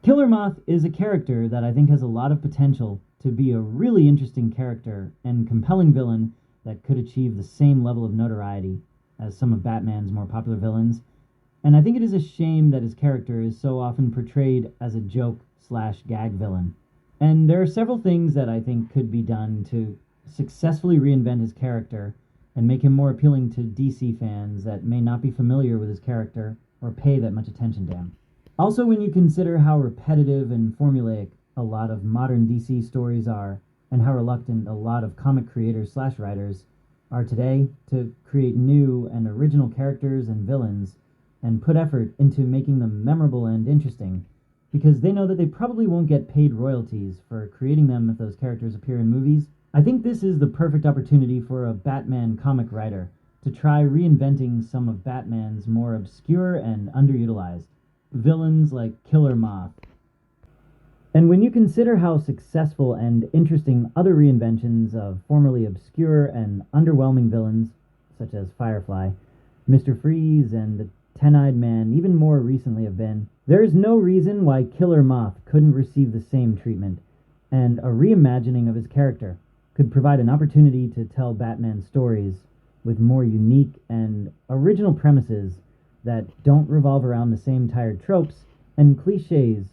Killer Moth is a character that I think has a lot of potential to be a really interesting character and compelling villain that could achieve the same level of notoriety as some of Batman's more popular villains. And I think it is a shame that his character is so often portrayed as a joke slash gag villain. And there are several things that I think could be done to successfully reinvent his character and make him more appealing to DC fans that may not be familiar with his character or pay that much attention to him. Also, when you consider how repetitive and formulaic a lot of modern DC stories are, and how reluctant a lot of comic creators slash writers are today to create new and original characters and villains and put effort into making them memorable and interesting, because they know that they probably won't get paid royalties for creating them if those characters appear in movies, I think this is the perfect opportunity for a Batman comic writer to try reinventing some of Batman's more obscure and underutilized villains like Killer Moth. And when you consider how successful and interesting other reinventions of formerly obscure and underwhelming villains, such as Firefly, Mr. Freeze, and the Ten-Eyed Man even more recently have been, there is no reason why Killer Moth couldn't receive the same treatment, and a reimagining of his character could provide an opportunity to tell Batman stories with more unique and original premises that don't revolve around the same tired tropes and cliches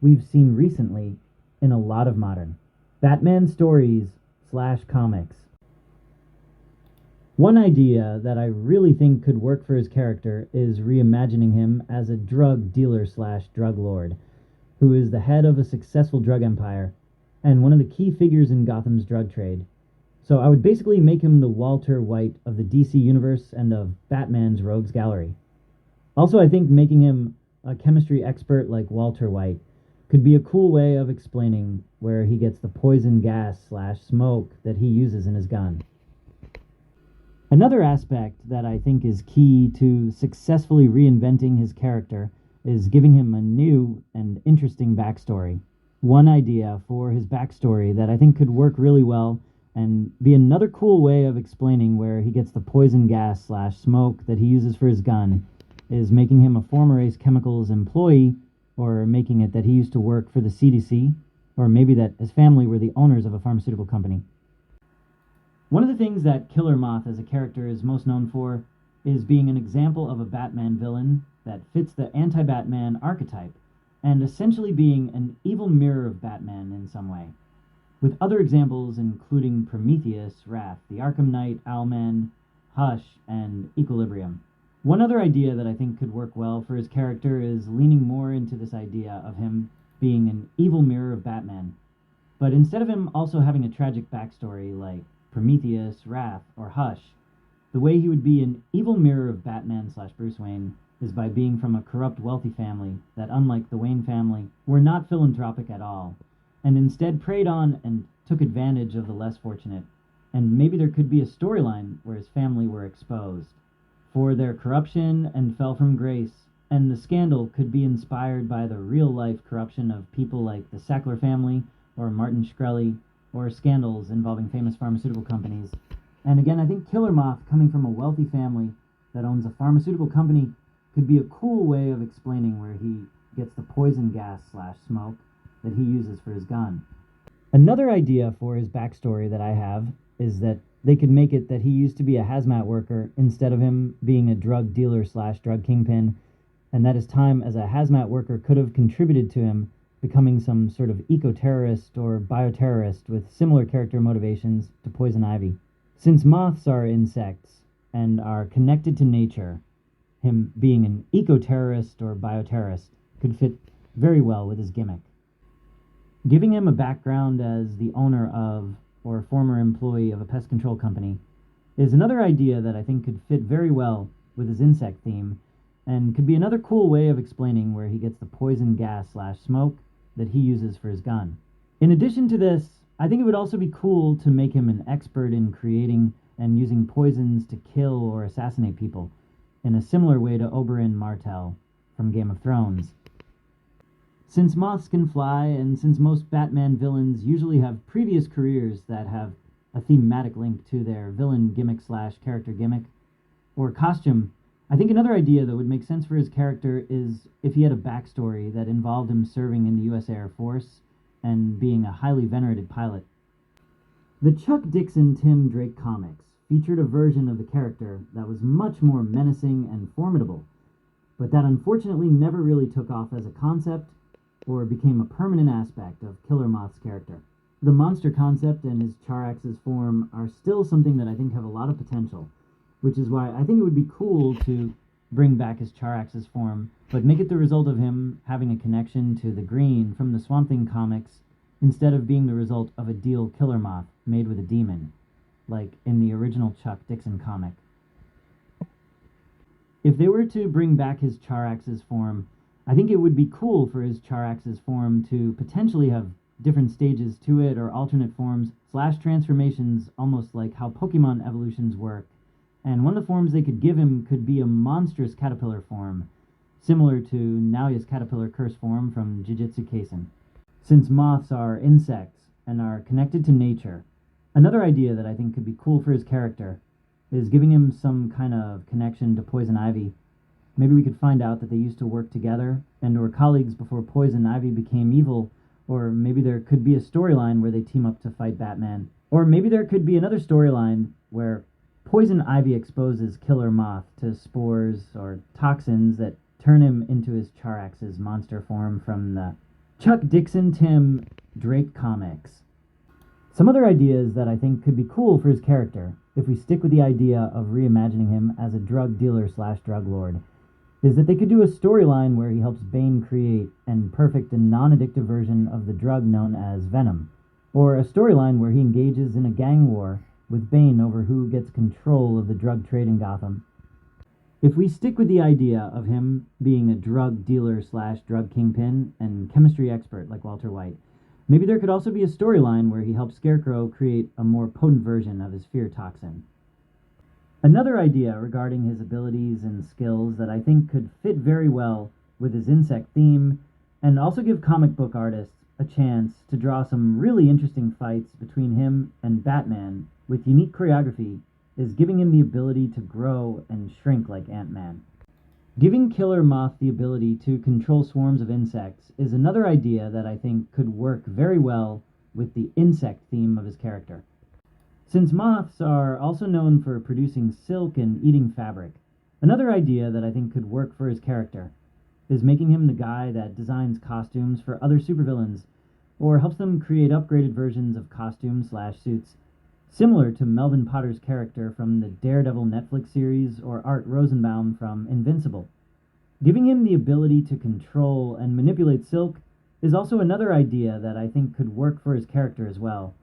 we've seen recently in a lot of modern Batman stories slash comics. One idea that I really think could work for his character is reimagining him as a drug dealer slash drug lord, who is the head of a successful drug empire and one of the key figures in Gotham's drug trade. So I would basically make him the Walter White of the DC universe and of Batman's rogues gallery. Also, I think making him a chemistry expert like Walter White could be a cool way of explaining where he gets the poison gas slash smoke that he uses in his gun. Another aspect that I think is key to successfully reinventing his character is giving him a new and interesting backstory. One idea for his backstory that I think could work really well and be another cool way of explaining where he gets the poison gas slash smoke that he uses for his gun is making him a former Ace Chemicals employee, or making it that he used to work for the CDC, or maybe that his family were the owners of a pharmaceutical company. One of the things that Killer Moth as a character is most known for is being an example of a Batman villain that fits the anti-Batman archetype, and essentially being an evil mirror of Batman in some way, with other examples including Prometheus, Wrath, the Arkham Knight, Owlman, Hush, and Equilibrium. One other idea that I think could work well for his character is leaning more into this idea of him being an evil mirror of Batman, but instead of him also having a tragic backstory like Prometheus, Wrath, or Hush, the way he would be an evil mirror of Batman slash Bruce Wayne is by being from a corrupt wealthy family that, unlike the Wayne family, were not philanthropic at all, and instead preyed on and took advantage of the less fortunate, and maybe there could be a storyline where his family were exposed for their corruption and fell from grace, and the scandal could be inspired by the real-life corruption of people like the Sackler family or Martin Shkreli, or scandals involving famous pharmaceutical companies. And again, I think Killer Moth, coming from a wealthy family that owns a pharmaceutical company, could be a cool way of explaining where he gets the poison gas slash smoke that he uses for his gun. Another idea for his backstory that I have is that they could make it that he used to be a hazmat worker instead of him being a drug dealer slash drug kingpin, and that his time as a hazmat worker could have contributed to him becoming some sort of eco-terrorist or bioterrorist with similar character motivations to Poison Ivy. Since moths are insects and are connected to nature, him being an eco-terrorist or bioterrorist could fit very well with his gimmick. Giving him a background as the owner of or former employee of a pest control company is another idea that I think could fit very well with his insect theme, and could be another cool way of explaining where he gets the poison gas slash smoke that he uses for his gun. In addition to this, I think it would also be cool to make him an expert in creating and using poisons to kill or assassinate people, in a similar way to Oberyn Martell from Game of Thrones. Since moths can fly, and since most Batman villains usually have previous careers that have a thematic link to their villain gimmick slash character gimmick, or costume, I think another idea that would make sense for his character is if he had a backstory that involved him serving in the US Air Force and being a highly venerated pilot. The Chuck Dixon Tim Drake comics featured a version of the character that was much more menacing and formidable, but that unfortunately never really took off as a concept or became a permanent aspect of Killer Moth's character. The monster concept and his Charax's form are still something that I think have a lot of potential, which is why I think it would be cool to bring back his Charax's form, but make it the result of him having a connection to the Green from the Swamp Thing comics instead of being the result of a deal Killer Moth made with a demon, like in the original Chuck Dixon comic. If they were to bring back his Charax's form, I think it would be cool for his Charax's form to potentially have different stages to it or alternate forms / transformations, almost like how Pokemon evolutions work. And one of the forms they could give him could be a monstrous caterpillar form, similar to Naoya's caterpillar curse form from Jujutsu Kaisen. Since moths are insects and are connected to nature, another idea that I think could be cool for his character is giving him some kind of connection to Poison Ivy. Maybe we could find out that they used to work together and were colleagues before Poison Ivy became evil, or maybe there could be a storyline where they team up to fight Batman. Or maybe there could be another storyline where Poison Ivy exposes Killer Moth to spores or toxins that turn him into his Charax's monster form from the Chuck Dixon Tim Drake comics. Some other ideas that I think could be cool for his character, if we stick with the idea of reimagining him as a drug dealer / drug lord, is that they could do a storyline where he helps Bane create an perfect and non-addictive version of the drug known as Venom, or a storyline where he engages in a gang war with Bane over who gets control of the drug trade in Gotham. If we stick with the idea of him being a drug dealer / drug kingpin and chemistry expert like Walter White, maybe there could also be a storyline where he helps Scarecrow create a more potent version of his fear toxin. Another idea regarding his abilities and skills that I think could fit very well with his insect theme and also give comic book artists a chance to draw some really interesting fights between him and Batman with unique choreography is giving him the ability to grow and shrink like Ant-Man. Giving Killer Moth the ability to control swarms of insects is another idea that I think could work very well with the insect theme of his character. Since moths are also known for producing silk and eating fabric, another idea that I think could work for his character is making him the guy that designs costumes for other supervillains, or helps them create upgraded versions of costumes / suits, similar to Melvin Potter's character from the Daredevil Netflix series or Art Rosenbaum from Invincible. Giving him the ability to control and manipulate silk is also another idea that I think could work for his character as well.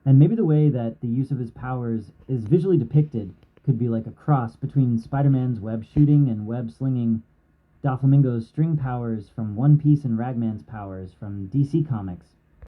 And maybe the way that the use of his powers is visually depicted could be like a cross between Spider-Man's web shooting and web slinging, Doflamingo's string powers from One Piece and Ragman's powers from DC Comics.